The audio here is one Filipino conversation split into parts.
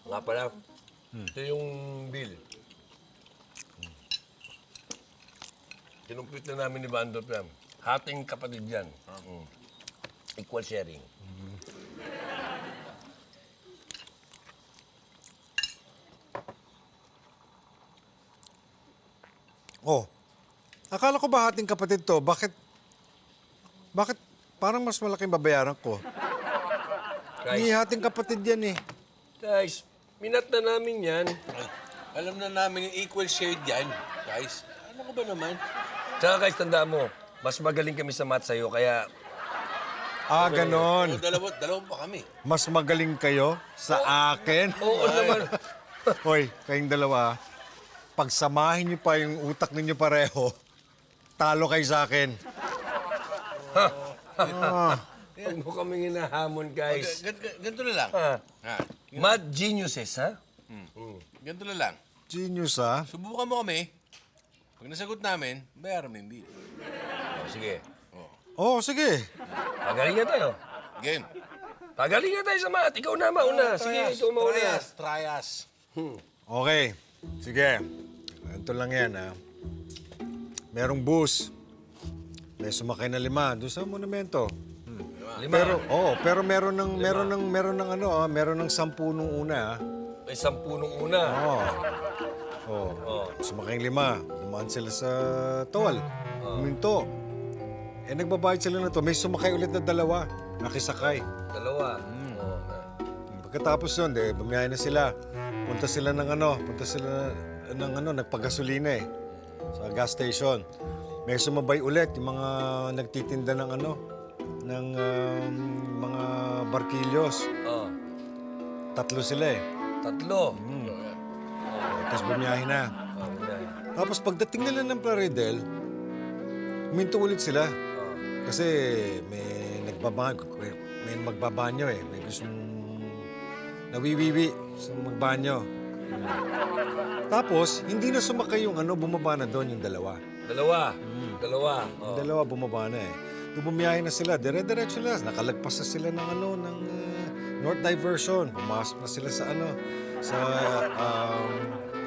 Nga pala, ito yung bill. Kinumpit na namin ni Bando Pam. Hating kapatid yan. Equal sharing. Oh, akala ko ba hating kapatid to? Bakit parang mas malaking babayaran ko? Hindi hating kapatid yan eh. Guys, minat na namin yan. Alam na namin yung equal share dyan, guys. Ano ko ba naman? Tsaka guys, tandaan mo, mas magaling kami sa math sa'yo, kaya Ganon. Dalawa pa kami. Mas magaling kayo sa akin. oo naman. Hoy, kayong dalawa, pagsamahin niyo pa yung utak ninyo pareho, talo kayo sa akin. Huwag mo kaming hinahamon, guys. Ganito na lang. Math geniuses, ha? Ganito na lang. Genius, ha? Subukan mo kami. Pag nasagot namin, bayaran mo yung bill. Sige. Oo, sige. Pagalingan tayo. Game. Pagalingan tayo sa math. Ikaw na mauna. Sige, ikaw mauna. Trias. Okay, sige. Ito lang yan, ha? Merong bus. May sumakay na 5 doon sa monumento. Pero meron ng 10 nung una, ha? May 10 nung una. Sumakay 5. Dumaan sila sa tol. Huminto. Nagbabayad sila na to. May sumakay ulit na 2. Nakisakay. 2. Pagkatapos yun, bumiyahe na sila. Punta sila ng nagpagasolina eh. Sa gas station. May sumabay ulit yung mga nagtitinda ng mga barkilyos. 3 sila eh. 3. Tapos bumiyahe na. Tapos pagdating nila ng Plaridel, huminto ulit sila. Kasi may magbabanyo eh. May gustong nawiwiwi. Gustong magbanyo. Tapos, hindi na sumakay yung bumaba na doon yung 2. 2. Yung 2 bumaba na eh. Bumiyahe na sila, dire-diretso na. Nakalagpas na sila ng North Diversion. Pumasok na sila sa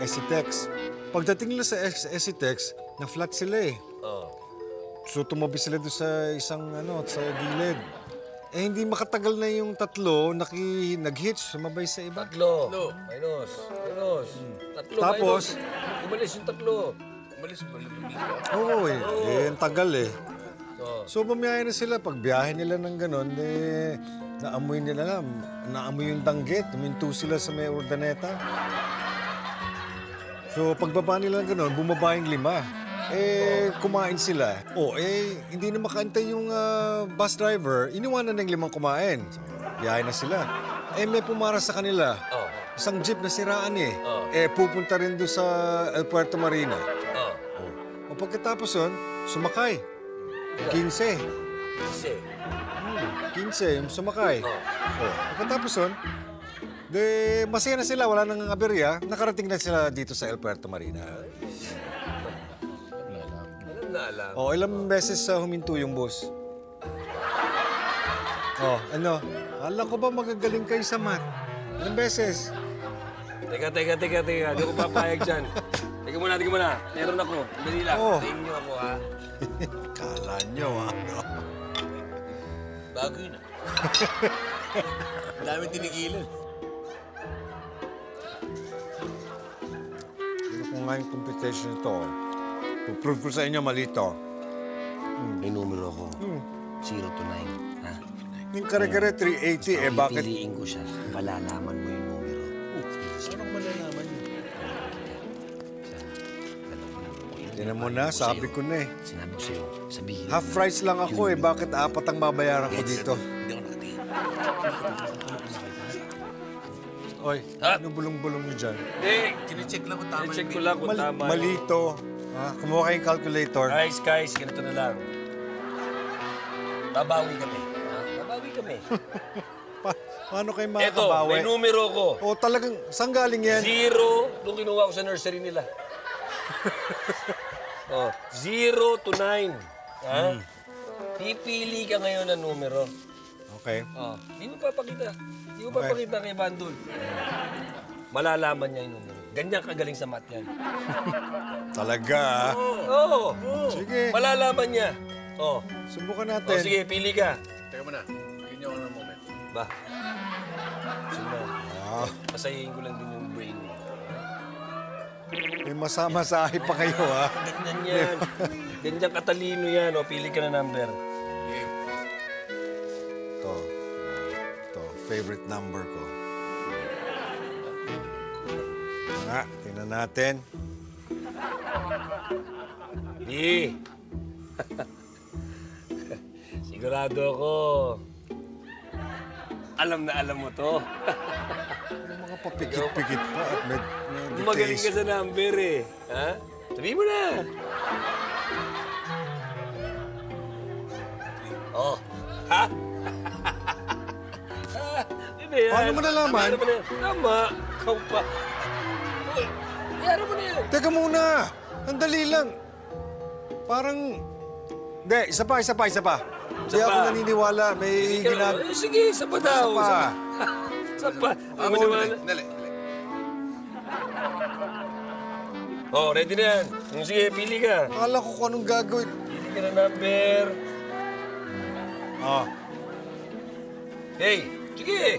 Esitex. Pagdating nila sa Esitex, na-flat sila eh. So tumabi sila doon sa sa gilid. Hindi makatagal na yung 3 nag-hitch, sumabay sa iba. 3. Minus. 3. Tapos, umalis yung 3. Umalis ba? oo ang tagal eh. So bumiyahe na sila. Pag biyahe nila ng ganon, naamoy yung danggit. Tuminto sila sa may Urdaneta. So pagbaba nila ng ganon, bumaba yung 5. Kumain sila. Hindi na makaantay yung bus driver. Iniwanan ng 5 kumain. So, biyahe na sila. May pumara sa kanila. Isang jeep na siraan eh. Pupunta rin doon sa El Puerto Marina. Pagkatapos yun, sumakay. 15. 15 yung sumakay. Pagkatapos yun, masaya na sila. Wala nang aberya. Nakarating na sila dito sa El Puerto Marina. Alam. Ilang beses huminto yung bus? Alam ko ba magagaling kayo sa math? Ilang beses? Teka. Di ako papayag dyan. Teka muna. Meron ako. Dali lang. Tingin niyo ako, ha? Kala nyo, ha? Bago yun, ah. Ang dami tinigilan. Ano ko nga yung competition ito? Puprove ko sa inyo, malito. May numero ako. 0 to 9. Ha? Yung kare-kare 380, bakit? Piliin ko siya. Malalaman mo yung numero. Ano malalaman yun? Tinan mo na, sabi ko na eh. Sinabi ko sa'yo, sabihin Half price lang ako eh, bakit 4 ang babayaran ko dito? Hindi ako nakatingin. Oy, ano bulong-bulong nyo dyan? Kine-check lang kung tama check ko lang kung tama. Malito. Kumuha kayong calculator. Guys, ganito na lang. Babawi kami. Babawi kami. Paano kayo Eto, makakabawi? may numero ko. Talagang, saan galing yan? 0, nung kinuha ko sa nursery nila. 0 to 9. Ha? Pipili ka ngayon ng numero. Okay. Oh, hindi mo papakita. Hindi mo papakita kay Bandol. Malalaman niya yung numero. Ganyan kagaling sa math yan. Talaga, ah. Oo. Sige. Malalaman niya. Oh. Subukan Oh, natin. sige, pili ka. Teka muna. Bigyan niyo ako ng moment. Ba? Sige na. Ah, Pasayahin ko lang din yung brain mo. may masama-sahi pa kayo, ha? Ganyan yan. Ganyan katalino yan. O, pili ka na number. Game. Ito, favorite number ko. Nga, tingnan natin. Di. Sigurado ako. Alam na alam mo to. Yung mga papikit-pikit pa at may Magaling ka details. sa number eh. Ha? Sabihin mo na. Oh. Ha? Ano yan? Paano mo nalaman? Ano mo na yan? Tama. Ikaw pa. Uy, yara mo na yan. Teka muna! Ang dali lang. Parang... Hindi, isa pa. Hindi Isa ako pa. naniniwala. May ginag... Eh, sige, isa pa daw. Isa pa. Isa pa. Ano mo Dali, naman? dali. Oh, ready na yan. Sige, pili ka. Akala ko kung anong gagawin. Pili ka na number. Ah, Hey, sige.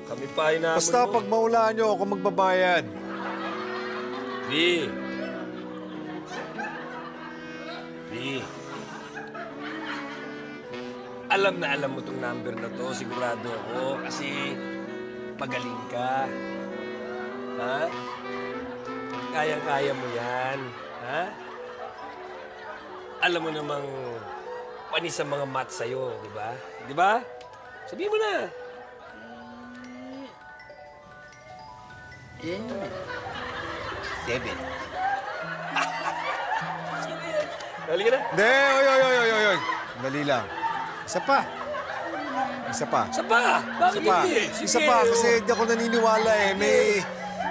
Kami pa hinamon basta mo. pag maulaan nyo ako magbabayad. B. Alam na alam mo tong number na to, sigurado ako. Kasi magaling ka. Ha? Kayang-kaya mo yan. Ha? Alam mo namang panis ang mga math sa'yo, di ba? Di ba? Sabihin mo na. Seven. Dali ka na. Hindi, oy. Dali lang. Isa pa. Isa pa. Bakit Isa pa. hindi? Isa Sige, pa oh. kasi hindi ako naniniwala eh.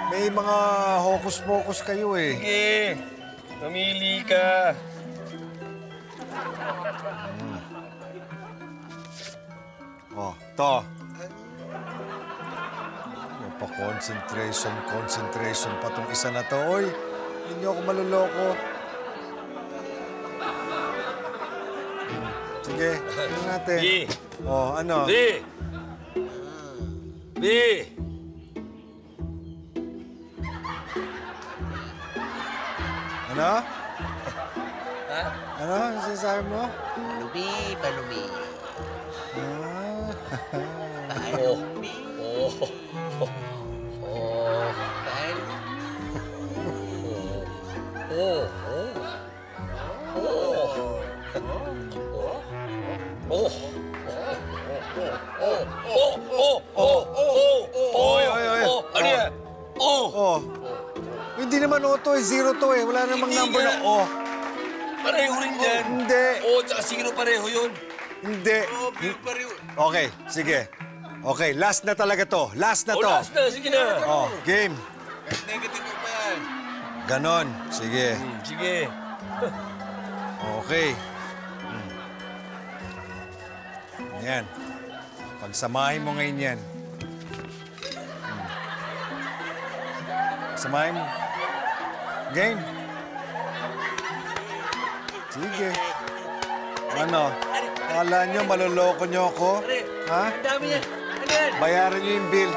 May mga hocus-pocus kayo eh. Sige. Mamili ka. Oh, to. Concentration pa tong isa na to. Oy, hindi niyo ako maluloko. Sige, tingnan natin. B. Oh, ano? B. B. Ano? Ha? Ano? Ano sinasabi mo? Palumi. Ah, Oh. Oh. Oh. Oh. Ano yan? Oh! oh. Hindi naman auto eh. Zero to eh. Wala namang Hindi number nga. na oh. Pareho rin yan. Hindi. Oh, tsaka zero pareho yun. Hindi. Pareho. Okay, sige. Okay, last na talaga to. Last na Oh, to. last na. Sige na. Oh, game. Negative mo pa yan. Ganon. Sige. Sige. Okay. Yan. Pagsamahin mo ngayon yan. Samahin mo. Game. Sige. Ano? Kala nyo, maloloko nyo ako? Ha? Ang dami yan. Ano yan? Bayaran nyo yung bill.